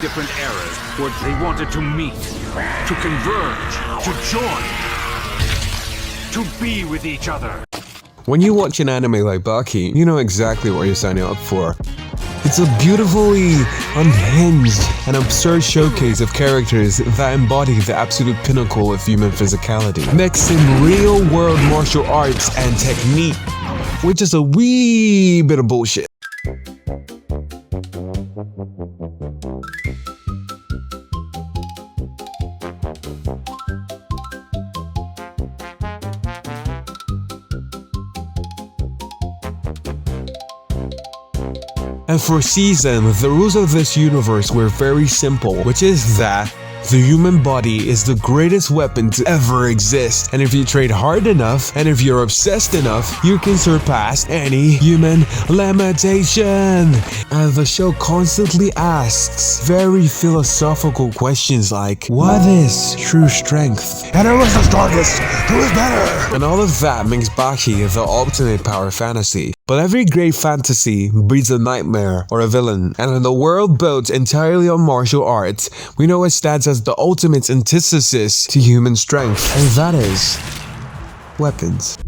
different eras where they wanted to meet, to converge, to join, to be with each other. When you watch an anime like Baki, you know exactly what you're signing up for. It's a beautifully unhinged and absurd showcase of characters that embody the absolute pinnacle of human physicality, mixing real-world martial arts and technique, which is a wee bit of bullshit. And for Season, the rules of this universe were very simple, which is that the human body is the greatest weapon to ever exist, and if you trade hard enough, and if you're obsessed enough, you can surpass any human limitation. And the show constantly asks very philosophical questions like, what is true strength? And who is the strongest? Who is better? And all of that makes Baki the ultimate power fantasy. But every great fantasy breeds a nightmare or a villain, and in the world built entirely on martial arts, we know it stands as the ultimate antithesis to human strength, and that is weapons.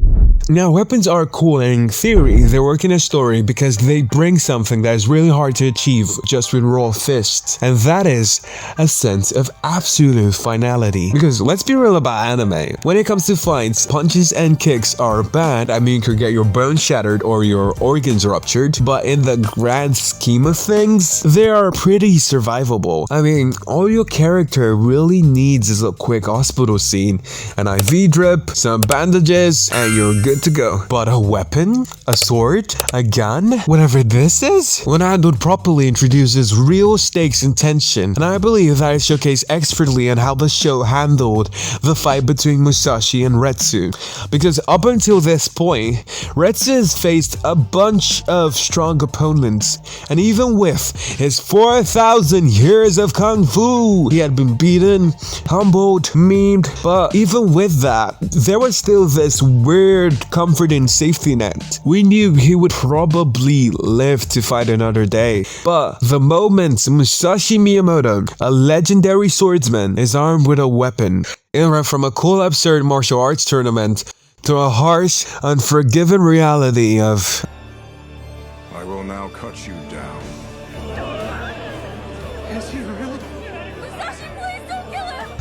Now, weapons are cool, and in theory, they work in a story because they bring something that is really hard to achieve just with raw fists, and that is a sense of absolute finality. Because let's be real about anime. When it comes to fights, punches and kicks are bad. I mean, you could get your bones shattered or your organs ruptured, but in the grand scheme of things, they are pretty survivable. I mean, all your character really needs is a quick hospital scene, an IV drip, some bandages, and you're good to go. But a weapon? A sword? A gun? Whatever this is? When handled properly, introduces real stakes and tension, and I believe that is showcased expertly in how the show handled the fight between Musashi and Retsu. Because up until this point, Retsu has faced a bunch of strong opponents, and even with his 4,000 years of kung fu, he had been beaten, humbled, memed, but even with that, there was still this weird comforting safety net. We knew he would probably live to fight another day, but the moment Musashi Miyamoto, a legendary swordsman, is armed with a weapon, it went from a cool absurd martial arts tournament to a harsh, unforgiving reality of I will now cut you down. Is he real?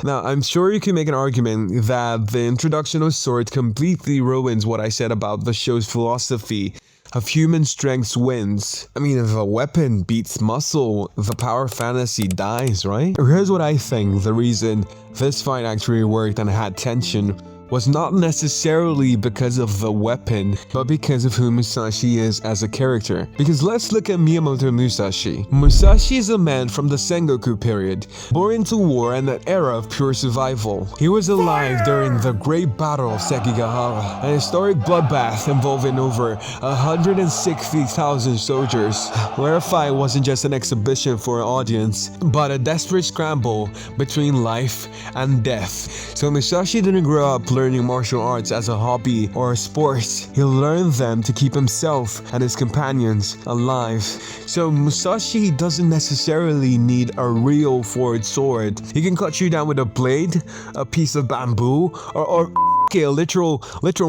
Now, I'm sure you can make an argument that the introduction of swords completely ruins what I said about the show's philosophy of human strength wins. I mean, if a weapon beats muscle, the power fantasy dies, right? Here's what I think the reason this fight actually worked and had tension was not necessarily because of the weapon, but because of who Musashi is as a character. Because let's look at Miyamoto Musashi. Musashi is a man from the Sengoku period, born into war and an era of pure survival. He was alive during the Great Battle of Sekigahara, an historic bloodbath involving over 160,000 soldiers, where a fight wasn't just an exhibition for an audience, but a desperate scramble between life and death. So Musashi didn't grow up learning martial arts as a hobby or a sport. He learned them to keep himself and his companions alive. So Musashi doesn't necessarily need a real forged sword. He can cut you down with a blade, a piece of bamboo, or literal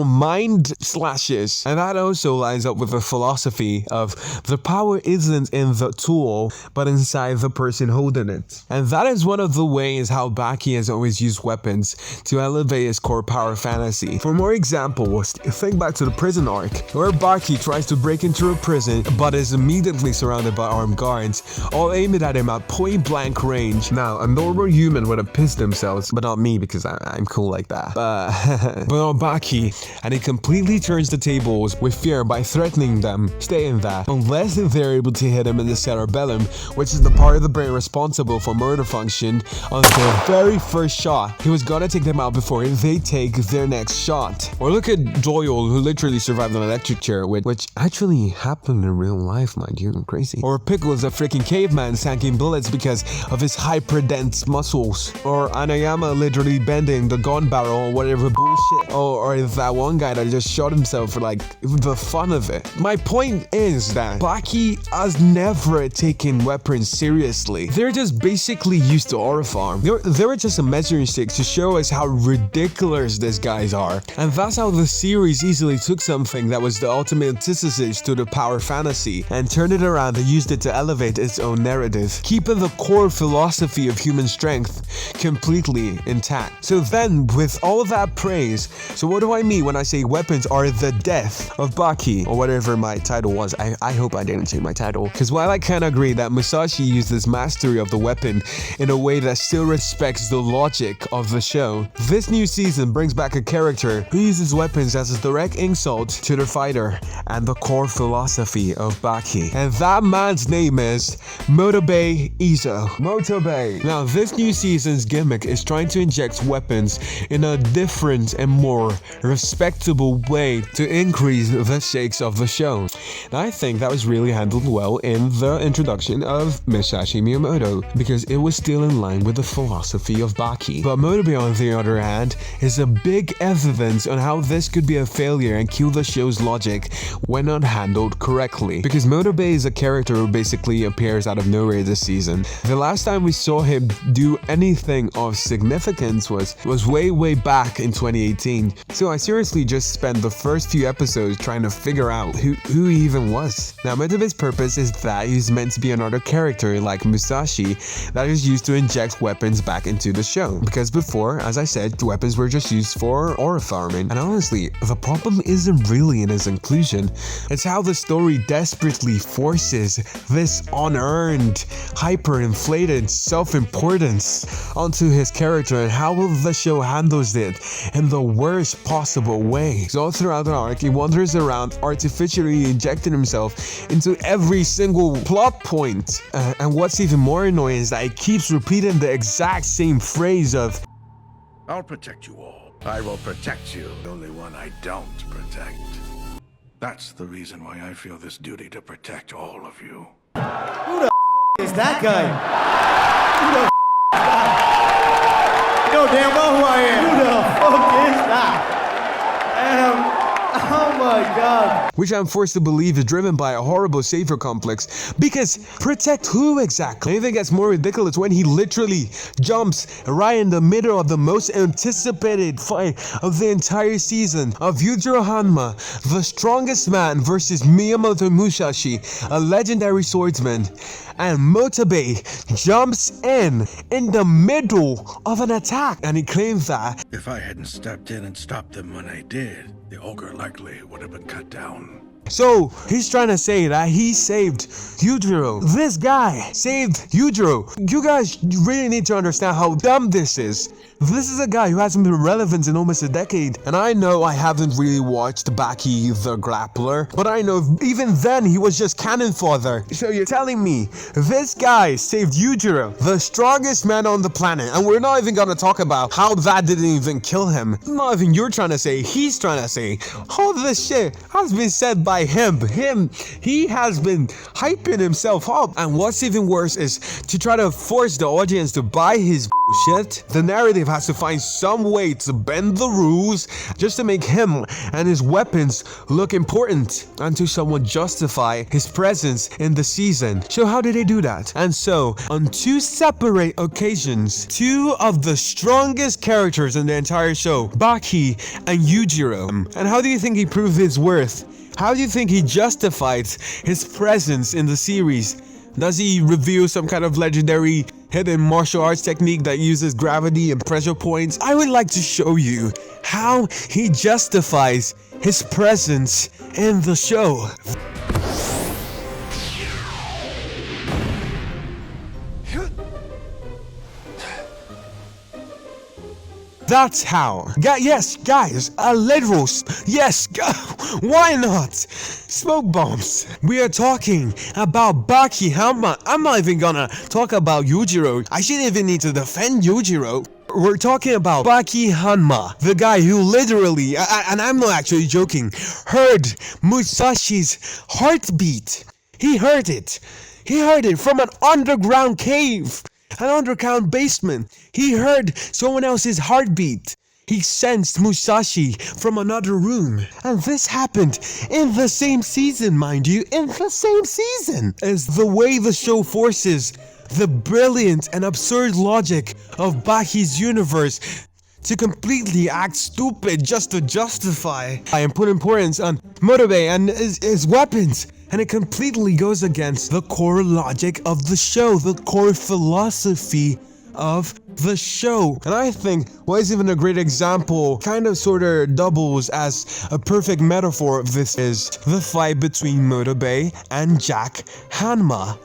mind slashes. And that also lines up with the philosophy of the power isn't in the tool, but inside the person holding it. And that is one of the ways how Baki has always used weapons to elevate his core power fantasy. For more examples, think back to the prison arc, where Baki tries to break into a prison, but is immediately surrounded by armed guards, all aiming at him at point blank range. Now, a normal human would have pissed themselves, but not me because I'm cool like that. But on Baki, and he completely turns the tables with fear by threatening them, stating that unless they're able to hit him in the cerebellum, which is the part of the brain responsible for motor function, on their very first shot, he was gonna take them out before they take their next shot. Or look at Doyle, who literally survived an electric chair, which actually happened in real life, mind you, crazy. Or Pickles, a freaking caveman tanking bullets because of his hyper dense muscles. Or Anayama literally bending the gun barrel or whatever bullshit shit. Or that one guy that just shot himself for like the fun of it. My point is that Baki has never taken weapons seriously. They're just basically used to aura farm. They were just a measuring stick to show us how ridiculous these guys are. And that's how the series easily took something that was the ultimate antithesis to the power fantasy and turned it around and used it to elevate its own narrative, keeping the core philosophy of human strength completely intact. So then, with all that praise, so what do I mean when I say weapons are the death of Baki, or whatever my title was? I hope I didn't change my title, because while I can agree that Musashi used his mastery of the weapon in a way that still respects the logic of the show, this new season brings back a character who uses weapons as a direct insult to the fighter and the core philosophy of Baki. And that man's name is Motobe Izo. Motobe. Now, this new season's gimmick is trying to inject weapons in a different and more respectable way to increase the stakes of the show. And I think that was really handled well in the introduction of Musashi Miyamoto, because it was still in line with the philosophy of Baki. But Motobe, on the other hand, is a big evidence on how this could be a failure and kill the show's logic when not handled correctly. Because Motobe is a character who basically appears out of nowhere this season. The last time we saw him do anything of significance was way back in 2018. So I seriously just spent the first few episodes trying to figure out who he even was. Now, Motobe's purpose is that he's meant to be another character like Musashi that is used to inject weapons back into the show. Because before, as I said, the weapons were just used for aura farming. And honestly, the problem isn't really in his inclusion. It's how the story desperately forces this unearned, hyper-inflated self-importance onto his character, and how the show handles it in the worst possible way. So all throughout the arc, he wanders around artificially injecting himself into every single plot point. And what's even more annoying is that he keeps repeating the exact same phrase of, I'll protect you all. I will protect you. The only one I don't protect. That's the reason why I feel this duty to protect all of you. Who the is that guy? Who the is that? You know damn well who I am. Who the fuck is that? Oh my god. which I'm forced to believe is driven by a horrible savior complex. Because protect who exactly? Anything gets more ridiculous when he literally jumps right in the middle of the most anticipated fight of the entire season of Yujiro Hanma, the strongest man, versus Miyamoto Musashi, a legendary swordsman. And Motobe jumps in the middle of an attack, and he claims that if I hadn't stepped in and stopped them when I did, the ogre likely would have been cut down. So he's trying to say that he saved Yujiro. This guy saved Yujiro. You guys really need to understand how dumb this is. This is a guy who hasn't been relevant in almost a decade. And I know I haven't really watched Baki the Grappler, but I know even then he was just cannon fodder. So you're telling me this guy saved Yujiro, the strongest man on the planet, and we're not even gonna talk about how that didn't even kill him. Not even you're trying to say, he's trying to say. All this shit has been said by him. He has been hyping himself up. And what's even worse is to try to force the audience to buy his bullshit. The narrative has to find some way to bend the rules just to make him and his weapons look important and to somewhat justify his presence in the season. So how did they do that? And so on two separate occasions, two of the strongest characters in the entire show, Baki and Yujiro. And how do you think he proved his worth? How do you think he justified his presence in the series? Does he reveal some kind of legendary hidden martial arts technique that uses gravity and pressure points? I would like to show you how he justifies his presence in the show. That's how. Yes, guys, a literal, yes, why not? Smoke bombs. We are talking about Baki Hanma. I'm not even gonna talk about Yujiro. I shouldn't even need to defend Yujiro. We're talking about Baki Hanma, the guy who literally, and I'm not actually joking, heard Musashi's heartbeat. He heard it. He heard it from an underground cave. An underground basement. He heard someone else's heartbeat. he sensed Musashi from another room. And this happened in the same season, mind you, in the same season. As the way the show forces the brilliant and absurd logic of Baki's universe to completely act stupid just to justify and put importance on Motobe and his weapons. And it completely goes against the core logic of the show, the core philosophy of the show. And I think what is even a great example, kind of sort of doubles as a perfect metaphor of this, is the fight between Motobe and Jack Hanma.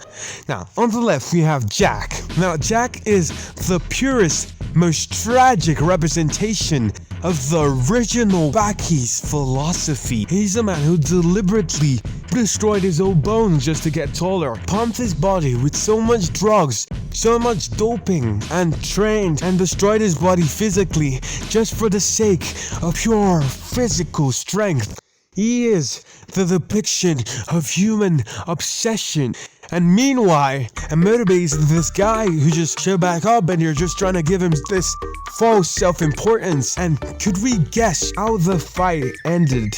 Now, on the left we have Jack. Now, Jack is the purest, most tragic representation of the original Baki's philosophy. He's a man who deliberately destroyed his own bones just to get taller, pumped his body with so much drugs, so much doping, and trained and destroyed his body physically just for the sake of pure physical strength. He is the depiction of human obsession. And meanwhile, Motobe is this guy who just showed back up and you're just trying to give him this false self-importance. And could we guess how the fight ended?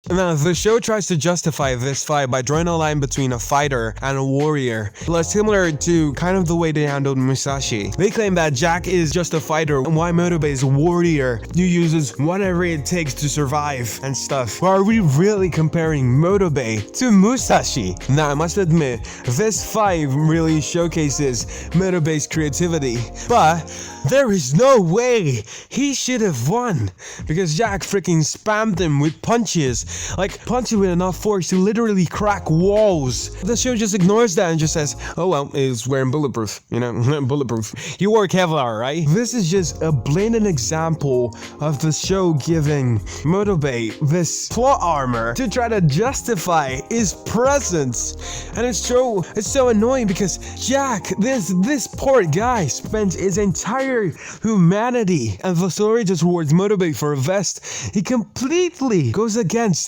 Now, the show tries to justify this fight by drawing a line between a fighter and a warrior, similar to kind of the way they handled Musashi. They claim that Jack is just a fighter, and why Motobe is a warrior who uses whatever it takes to survive and stuff. But are we really comparing Motobe to Musashi? Now, I must admit, this fight really showcases Motobe's creativity, but there is no way he should have won, because Jack freaking spammed him with punches. Like, punching with enough force to literally crack walls. The show just ignores that and just says, oh well, he's wearing bulletproof, you know, bulletproof. He wore Kevlar, right? This is just a blatant example of the show giving Motobe this plot armor to try to justify his presence. And it's so annoying because Jack, this poor guy, spends his entire humanity and the story just rewards Motobe for a vest. He completely goes against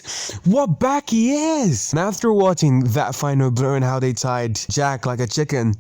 what Baki is. And after watching that final blow and how they tied Jack like a chicken,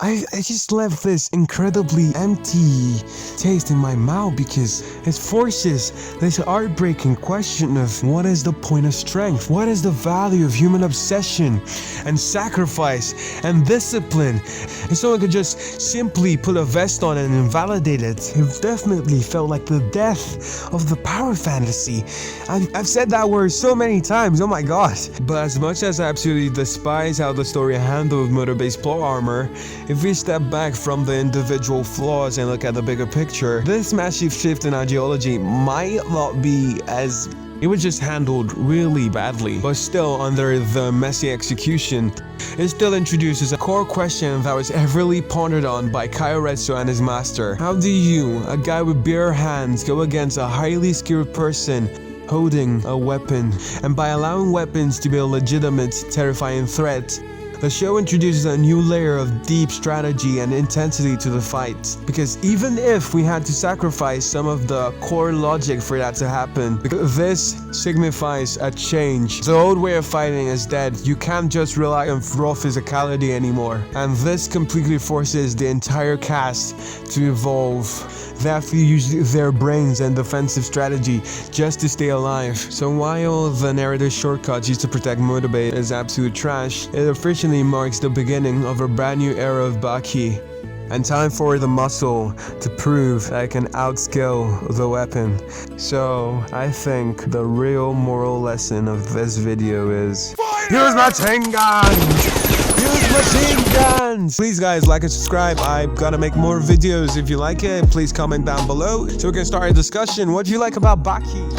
I just left this incredibly empty taste in my mouth, because it forces this heartbreaking question of what is the point of strength? What is the value of human obsession and sacrifice and discipline? If someone could just simply put a vest on and invalidate it, it definitely felt like the death of the power fantasy. I've said that word so many times, oh my god. But as much as I absolutely despise how the story handled Motobe's plot armor, if we step back from the individual flaws and look at the bigger picture, this massive shift in ideology might not be as... It was just handled really badly, but still under the messy execution, it still introduces a core question that was heavily pondered on by Kyoretsu and his master. How do you, a guy with bare hands, go against a highly skilled person holding a weapon? And by allowing weapons to be a legitimate, terrifying threat, the show introduces a new layer of deep strategy and intensity to the fight. Because even if we had to sacrifice some of the core logic for that to happen, this signifies a change. The old way of fighting is dead. You can't just rely on raw physicality anymore. And this completely forces the entire cast to evolve. They have to use their brains and defensive strategy just to stay alive. So while the narrative shortcuts used to protect Motobe is absolute trash, it officially marks the beginning of a brand new era of Baki. And time for the muscle to prove that it can outscale the weapon. So I think the real moral lesson of this video is use machine guns! Use machine guns! Please guys, like and subscribe. I'm gonna make more videos. If you like it, please comment down below so we can start a discussion. What do you like about Baki?